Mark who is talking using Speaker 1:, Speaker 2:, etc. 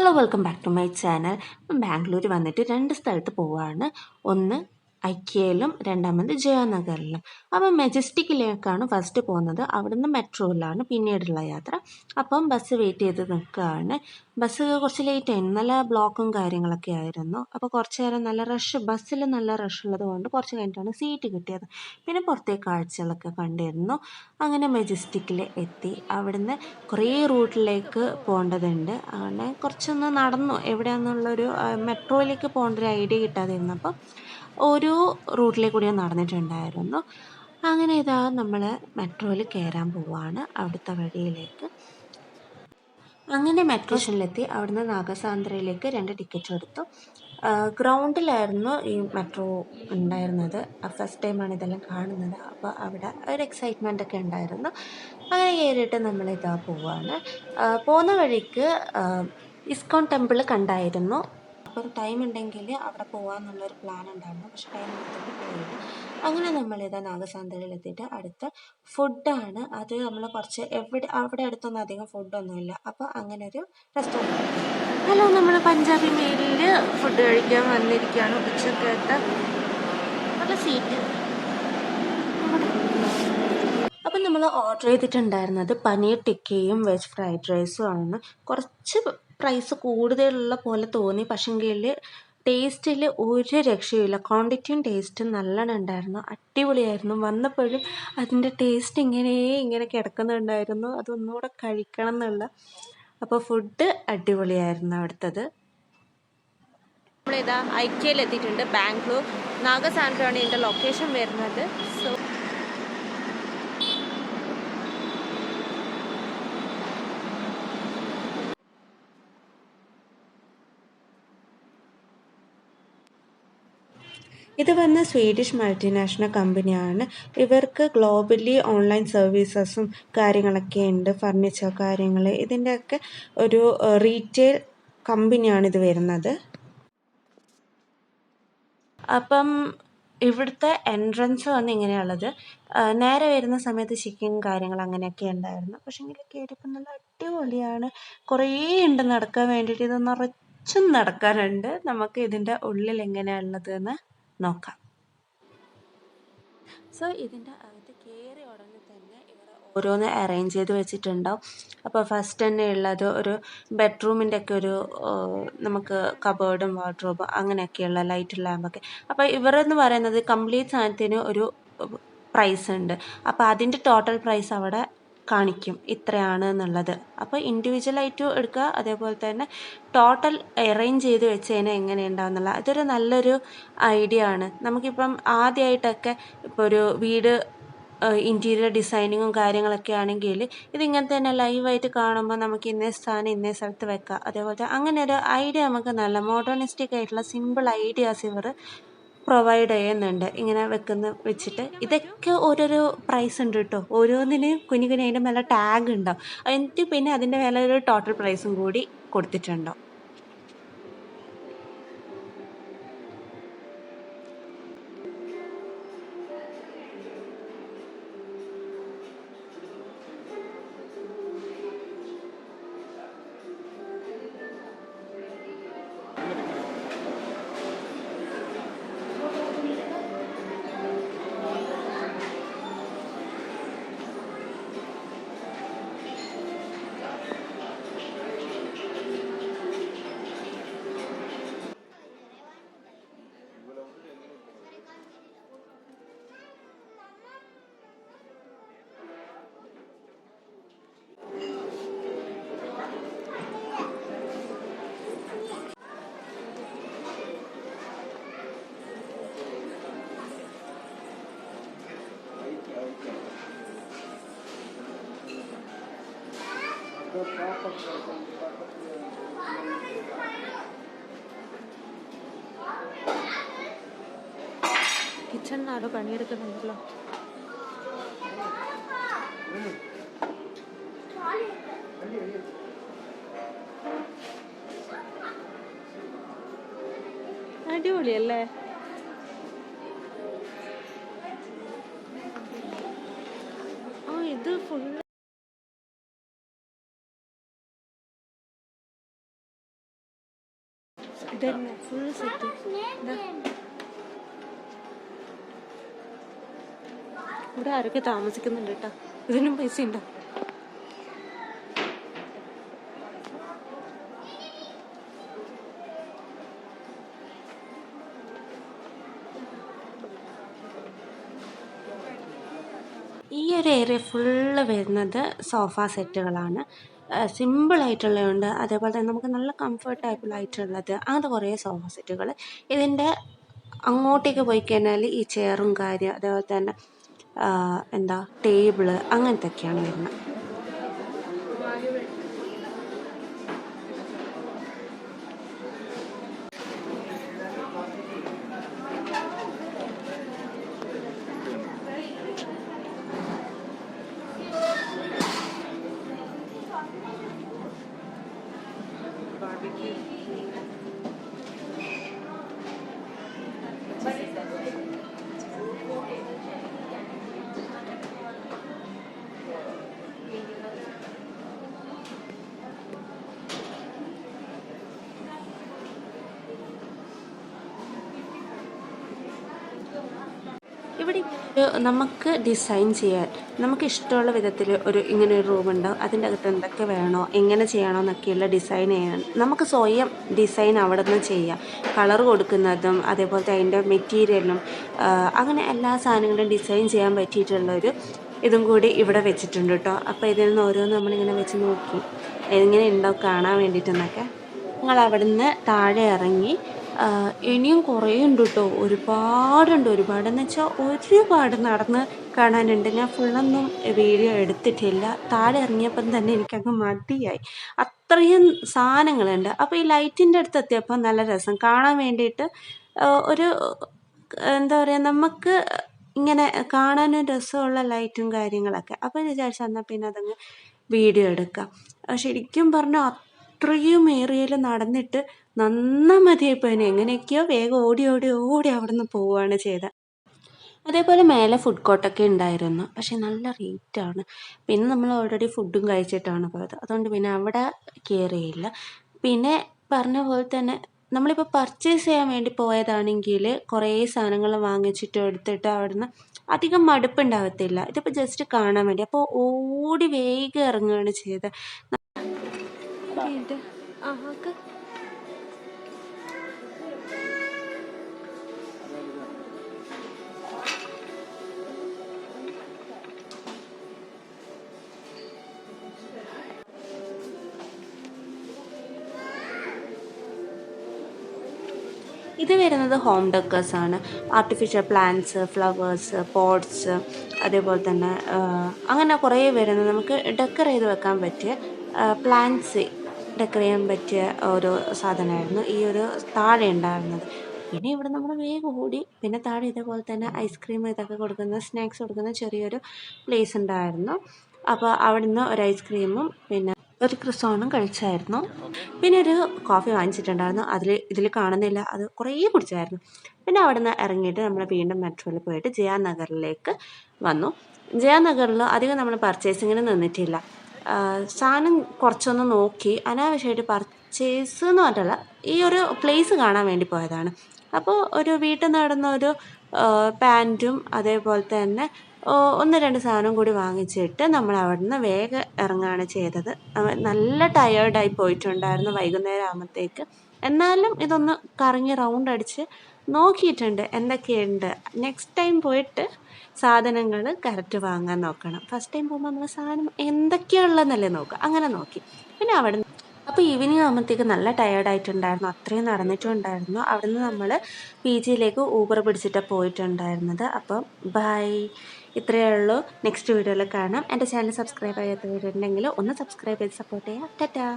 Speaker 1: Hello welcome back to my channel. Bangalore വന്നിട്ട് 2 സ്ഥലത്ത് പോവുകയാണ്. ഒന്ന് ഐക്യയിലും രണ്ടാമത് ജയനഗറിലും. അപ്പം മെജസ്റ്റിക്കിലേക്കാണ് ഫസ്റ്റ് പോകുന്നത്. അവിടുന്ന് മെട്രോയിലാണ് പിന്നീടുള്ള യാത്ര. അപ്പം ബസ് വെയിറ്റ് ചെയ്ത് നിൽക്കുകയാണ്. ബസ് കുറച്ച് ലേറ്റ് ആയി, നല്ല ബ്ലോക്കും കാര്യങ്ങളൊക്കെ ആയിരുന്നു. അപ്പോൾ കുറച്ച് നേരം നല്ല റഷ്, ബസ്സിൽ നല്ല റഷ് ഉള്ളത് കൊണ്ട് കുറച്ച് കഴിഞ്ഞിട്ടാണ് സീറ്റ് കിട്ടിയത്. പിന്നെ പുറത്തേക്ക് കാഴ്ചകളൊക്കെ കണ്ടിരുന്നു. അങ്ങനെ മെജസ്റ്റിക്കിൽ എത്തി. അവിടുന്ന് കുറേ റൂട്ടിലേക്ക് പോകേണ്ടതുണ്ട്. അങ്ങനെ കുറച്ചൊന്ന് നടന്നു എവിടെയാണെന്നുള്ളൊരു മെട്രോയിലേക്ക് പോകേണ്ട ഒരു ഐഡിയ കിട്ടാതിരുന്നു. അപ്പം ഓരോ റൂട്ടിലേക്ക് കൂടി നടന്നിട്ടുണ്ടായിരുന്നു. അങ്ങനെ ഇതാ നമ്മൾ മെട്രോയിൽ കയറാൻ പോവുകയാണ് അവിടുത്തെ വഴിയിലേക്ക്. അങ്ങനെ മെട്രോ സ്റ്റേഷനിലെത്തി. അവിടുന്ന് നാഗസാന്ദ്രയിലേക്ക് 2 ടിക്കറ്റ് എടുത്തു. ഗ്രൗണ്ടിലായിരുന്നു ഈ മെട്രോ ഉണ്ടായിരുന്നത്. ഫസ്റ്റ് ടൈമാണ് ഇതെല്ലാം കാണുന്നത്. അപ്പോൾ അവിടെ ഒരു എക്സൈറ്റ്മെൻ്റ് ഒക്കെ ഉണ്ടായിരുന്നു. അങ്ങനെ കയറിയിട്ട് നമ്മളിതാ പോവുകയാണ്. പോകുന്ന വഴിക്ക് ഇസ്കോൺ ടെമ്പിൾ കണ്ടായിരുന്നു. അപ്പം ടൈം ഉണ്ടെങ്കിൽ അവിടെ പോകാമെന്നുള്ളൊരു പ്ലാൻ ഉണ്ടായിരുന്നു. പക്ഷെ ടൈം എടുത്തിട്ട് പോയില്ല. അങ്ങനെ നമ്മളിതാ നാഗസാന്ദ്രയിലെത്തിയിട്ട് അടുത്ത ഫുഡാണ്. അത് നമ്മൾ കുറച്ച് അവിടെ അടുത്തൊന്നും അധികം ഫുഡൊന്നുമില്ല. അപ്പോൾ അങ്ങനെ ഒരു റെസ്റ്റോറൻറ്റ്. ഹലോ, നമ്മൾ പഞ്ചാബി മെയിലിൽ ഫുഡ് കഴിക്കാൻ വന്നിരിക്കുകയാണ്. ഉച്ചക്കത്തെ നല്ല സീറ്റ്. അപ്പം നമ്മൾ ഓർഡർ ചെയ്തിട്ടുണ്ടായിരുന്നത് പനീർ ടിക്കയും വെജ് ഫ്രൈഡ് റൈസും ആണ്. കുറച്ച് പ്രൈസ് കൂടുതലുള്ള പോലെ തോന്നി. പക്ഷെങ്കിൽ ടേസ്റ്റിൽ ഒരു രക്ഷയില്ല. ക്വാണ്ടിറ്റിയും ടേസ്റ്റും നല്ലോണം ഉണ്ടായിരുന്നു. അടിപൊളിയായിരുന്നു. വന്നപ്പോഴും അതിൻ്റെ ടേസ്റ്റ് ഇങ്ങനെ കിടക്കുന്നുണ്ടായിരുന്നു. അതൊന്നുകൂടെ കഴിക്കണം എന്നുള്ള. അപ്പോൾ ഫുഡ് അടിപൊളിയായിരുന്നു അവിടുത്തത്. നമ്മളിതാ ഐക്യയിൽ എത്തിയിട്ടുണ്ട്. ബാംഗ്ലൂർ നാഗസാന്ദ്രയാണ് ഇതിൻ്റെ ലൊക്കേഷൻ വരുന്നത്. സോ ഇത് വന്ന സ്വീഡിഷ് മൾട്ടിനാഷണൽ കമ്പനിയാണ്. ഇവർക്ക് ഗ്ലോബലി ഓൺലൈൻ സർവീസസും കാര്യങ്ങളൊക്കെ ഉണ്ട്. ഫർണിച്ചർ കാര്യങ്ങൾ, ഇതിൻ്റെയൊക്കെ ഒരു റീറ്റെയിൽ കമ്പനിയാണിത് വരുന്നത്. അപ്പം ഇവിടുത്തെ എൻട്രൻസ് വന്ന് ഇങ്ങനെയുള്ളത്. നേരെ വരുന്ന സമയത്ത് ചിക്കൻ കാര്യങ്ങൾ അങ്ങനെയൊക്കെ ഉണ്ടായിരുന്നു. പക്ഷേ എങ്കിൽ കയറിയപ്പോൾ നല്ല അടിപൊളിയാണ്. കുറേ ഉണ്ട് നടക്കാൻ വേണ്ടിയിട്ട്. ഇത് നിറച്ചും നടക്കാനുണ്ട്. നമുക്ക് ഇതിൻ്റെ ഉള്ളിൽ എങ്ങനെയാണുള്ളതെന്ന് നോക്കാം. സോ ഇതിൻ്റെ അകത്ത് കയറി ഉടനെ തന്നെ ഇവർ ഓരോന്ന് അറേഞ്ച് ചെയ്ത് വെച്ചിട്ടുണ്ടാവും. അപ്പോൾ ഫസ്റ്റ് തന്നെ ഉള്ളത് ഒരു ബെഡ്റൂമിൻ്റെ ഒക്കെ ഒരു നമുക്ക് കബേർഡും വാർഡ്രോബും അങ്ങനെയൊക്കെയുള്ള ലൈറ്റ് ലാമ്പൊക്കെ. അപ്പോൾ ഇവരെന്ന് പറയുന്നത് കംപ്ലീറ്റ് സാധനത്തിന് ഒരു പ്രൈസ് ഉണ്ട്. അപ്പോൾ അതിൻ്റെ ടോട്ടൽ പ്രൈസ് അവിടെ കാണിക്കും ഇത്രയാണ് എന്നുള്ളത്. അപ്പോൾ ഇൻഡിവിജ്വലായിട്ടും എടുക്കുക, അതേപോലെ തന്നെ ടോട്ടൽ അറേഞ്ച് ചെയ്ത് വെച്ച് കഴിഞ്ഞാൽ എങ്ങനെ ഉണ്ടാവുന്നുള്ള അതൊരു നല്ലൊരു ഐഡിയ ആണ്. നമുക്കിപ്പം ആദ്യമായിട്ടൊക്കെ ഇപ്പോൾ ഒരു വീട് ഇൻറ്റീരിയർ ഡിസൈനിങ്ങും കാര്യങ്ങളൊക്കെ ആണെങ്കിൽ ഇതിങ്ങനെ തന്നെ ലൈവായിട്ട് കാണുമ്പോൾ നമുക്ക് ഇന്നേ സ്ഥാനം ഇന്നേ സ്ഥലത്ത് വെക്കാം. അതേപോലെ അങ്ങനെ ഒരു ഐഡിയ നമുക്ക് നല്ല മോഡേണിസ്റ്റിക് ആയിട്ടുള്ള സിമ്പിൾ ഐഡിയാസ് ഇവർ പ്രൊവൈഡ് ചെയ്യുന്നുണ്ട്. ഇങ്ങനെ വെച്ചിട്ട് ഇതൊക്കെ ഓരോരോ പ്രൈസ് ഉണ്ട് കേട്ടോ. ഓരോന്നിന് കുഞ്ഞു അതിൻ്റെ മേലെ ടാഗ് ഉണ്ടാവും. എന്നിട്ട് പിന്നെ അതിൻ്റെ മേലെ ഒരു ടോട്ടൽ പ്രൈസും കൂടി കൊടുത്തിട്ടുണ്ടാവും. കിച്ചണിനാരോ പണിയെടുക്കുന്നുണ്ടല്ലോ. അടിപൊളിയല്ലേ? ഇത് ഫുൾ ഇതന്നെ ഫുൾ സെറ്റ്. ഇവിടെ ആരൊക്കെ താമസിക്കുന്നുണ്ട് കേട്ടോ. ഇതിനും പൈസ ഉണ്ടോ? ഈ ഒരു ഏരിയ ഫുള്ള് വരുന്നത് സോഫ സെറ്റുകളാണ്. സിമ്പിളായിട്ടുള്ളതുണ്ട്, അതേപോലെ തന്നെ നമുക്ക് നല്ല കംഫർട്ടബിൾ ആയിട്ടുള്ളത്, അങ്ങനത്തെ കുറേ സോഫ സെറ്റുകൾ. ഇതിൻ്റെ അങ്ങോട്ടേക്ക് പോയി കഴിഞ്ഞാൽ ഈ ചെയറും കാര്യം, അതേപോലെ തന്നെ എന്താ ടേബിള് അങ്ങനത്തെ ഒക്കെയാണ് വരുന്നത്. ഇവിടെ നമുക്ക് ഡിസൈൻ ചെയ്യാൻ നമുക്ക് ഇഷ്ടമുള്ള വിധത്തിൽ ഇങ്ങനെ ഒരു റൂം ഉണ്ടാവും. അതിൻ്റെ അകത്ത് എന്തൊക്കെ വേണോ, എങ്ങനെ ചെയ്യണോ എന്നൊക്കെയുള്ള ഡിസൈൻ ചെയ്യാൻ നമുക്ക് സ്വയം ഡിസൈൻ അവിടെ നിന്ന് ചെയ്യാം. കളർ കൊടുക്കുന്നതും അതേപോലത്തെ അതിൻ്റെ മെറ്റീരിയലും അങ്ങനെ എല്ലാ സാധനങ്ങളും ഡിസൈൻ ചെയ്യാൻ പറ്റിയിട്ടുള്ളൊരു ഇതും കൂടി ഇവിടെ വെച്ചിട്ടുണ്ട് കേട്ടോ. അപ്പോൾ ഇതിൽ നിന്ന് ഓരോന്ന് നമ്മളിങ്ങനെ വെച്ച് നോക്കി എങ്ങനെ ഉണ്ടാവും കാണാൻ വേണ്ടിയിട്ടെന്നൊക്കെ. ഞങ്ങൾ അവിടെ നിന്ന് താഴെ ഇറങ്ങി. ഇനിയും കുറേ ഉണ്ട് കേട്ടോ, ഒരുപാടെന്ന് വെച്ചാൽ ഒരുപാട് നടന്ന് കാണാനുണ്ട്. ഞാൻ ഫുള്ളൊന്നും വീഡിയോ എടുത്തിട്ടില്ല. താഴെ ഇറങ്ങിയപ്പം തന്നെ എനിക്കങ്ങ് മതിയായി, അത്രയും സാധനങ്ങളുണ്ട്. അപ്പോൾ ഈ ലൈറ്റിൻ്റെ അടുത്ത് എത്തിയപ്പോൾ നല്ല രസം കാണാൻ വേണ്ടിയിട്ട്. ഒരു എന്താ പറയുക, നമുക്ക് ഇങ്ങനെ കാണാനും രസമുള്ള ലൈറ്റും കാര്യങ്ങളൊക്കെ. അപ്പോൾ വിചാരിച്ചു എന്നാൽ പിന്നെ അതങ്ങ് വീഡിയോ എടുക്കാം. ശരിക്കും പറഞ്ഞാൽ അത്രയും ഏരിയയിൽ നടന്നിട്ട് മതിയായിപ്പോയിന്. എങ്ങനെയൊക്കെയോ വേഗം ഓടി അവിടെ നിന്ന് പോവുകയാണ് ചെയ്തത്. അതേപോലെ മേലെ ഫുഡ് കോർട്ടൊക്കെ ഉണ്ടായിരുന്നു, പക്ഷെ നല്ല റേറ്റാണ്. പിന്നെ നമ്മൾ ഓൾറെഡി ഫുഡും കഴിച്ചിട്ടാണ് പോയത്, അതുകൊണ്ട് പിന്നെ അവിടെ കയറിയില്ല. പിന്നെ പറഞ്ഞ പോലെ തന്നെ നമ്മളിപ്പോൾ പർച്ചേസ് ചെയ്യാൻ വേണ്ടി പോയതാണെങ്കിൽ കുറേ സാധനങ്ങൾ വാങ്ങിച്ചിട്ട് എടുത്തിട്ട് അവിടുന്ന് അധികം മടുപ്പുണ്ടാവത്തില്ല. ഇതിപ്പോൾ ജസ്റ്റ് കാണാൻ വേണ്ടി, അപ്പോൾ ഓടി വേഗം ഇറങ്ങുകയാണ് ചെയ്തത്. ഇത് വരുന്നത് ഹോം ഡെക്കേഴ്സാണ്. ആർട്ടിഫിഷ്യൽ പ്ലാന്റ്സ്, ഫ്ലവേഴ്സ്, പോട്ട്സ്, അതേപോലെ തന്നെ അങ്ങനെ കുറേ വരുന്നത് നമുക്ക് ഡെക്കർ ചെയ്ത് വെക്കാൻ പറ്റിയ പ്ലാന്റ്സ് ഡെക്കർ ചെയ്യാൻ പറ്റിയ ഒരു സാധനമായിരുന്നു ഈ ഒരു താഴെ ഉണ്ടായിരുന്നത്. പിന്നെ ഇവിടെ നമ്മൾ വേഗം ഓടി. പിന്നെ താഴെ ഇതേപോലെ തന്നെ ഐസ്ക്രീം ഇതൊക്കെ കൊടുക്കുന്ന, സ്നാക്സ് കൊടുക്കുന്ന ചെറിയൊരു പ്ലേസ് ഉണ്ടായിരുന്നു. അപ്പോൾ അവിടുന്ന് ഒരു ഐസ്ക്രീമും പിന്നെ ഒരു ക്രിസോണും കഴിച്ചായിരുന്നു. പിന്നെ ഒരു കോഫി വാങ്ങിച്ചിട്ടുണ്ടായിരുന്നു, ഇതിൽ കാണുന്നില്ല, അത് കുറേ കുടിച്ചായിരുന്നു. പിന്നെ അവിടെ നിന്ന് ഇറങ്ങിയിട്ട് നമ്മൾ വീണ്ടും മെട്രോയിൽ പോയിട്ട് ജയാ നഗറിലേക്ക് വന്നു. ജയാ നഗറിൽ അധികം നമ്മൾ പർച്ചേസിങ്ങിന് നിന്നിട്ടില്ല. സാധനം കുറച്ചൊന്ന് നോക്കി, അനാവശ്യമായിട്ട് പർച്ചേസ് എന്ന് പറഞ്ഞില്ല, ഈ ഒരു പ്ലേസ് കാണാൻ വേണ്ടി പോയതാണ്. അപ്പോൾ ഒരു വീട്ടിൽ നിന്ന് നടന്ന ഒരു പാൻറ്റും അതേപോലെ തന്നെ 1-2 സാധനം കൂടി വാങ്ങിച്ചിട്ട് നമ്മൾ അവിടെ നിന്ന് വേഗം ഇറങ്ങുകയാണ് ചെയ്തത്. നല്ല ടയേർഡായി പോയിട്ടുണ്ടായിരുന്നു വൈകുന്നേരം ആകുമ്പോഴത്തേക്ക്. എന്നാലും ഇതൊന്ന് കറങ്ങി റൗണ്ട് അടിച്ച് നോക്കിയിട്ടുണ്ട് എന്തൊക്കെയുണ്ട്. നെക്സ്റ്റ് ടൈം പോയിട്ട് സാധനങ്ങൾ കറക്റ്റ് വാങ്ങാൻ നോക്കണം. ഫസ്റ്റ് ടൈം പോകുമ്പോൾ നമ്മൾ സാധനം എന്തൊക്കെയുള്ളതെന്നല്ലേ നോക്കുക, അങ്ങനെ നോക്കി. പിന്നെ അവിടെ അപ്പോൾ ഈവനിങ് ആകുമ്പോഴത്തേക്ക് നല്ല ടയേർഡായിട്ടുണ്ടായിരുന്നു, അത്രയും നടന്നിട്ടുണ്ടായിരുന്നു. അവിടെ നിന്ന് നമ്മൾ PGയിലേക്ക് ഊബർ പിടിച്ചിട്ടാണ് പോയിട്ടുണ്ടായിരുന്നത്. അപ്പം ബൈ, ഇത്രയേ ഉള്ളൂ. നെക്സ്റ്റ് വീഡിയോയിൽ കാണാം. എൻ്റെ ചാനൽ സബ്സ്ക്രൈബ് ചെയ്യാത്തവരുണ്ടെങ്കിൽ ഒന്ന് സബ്സ്ക്രൈബ് ചെയ്ത് സപ്പോർട്ട് ചെയ്യുക. ടാറ്റാ.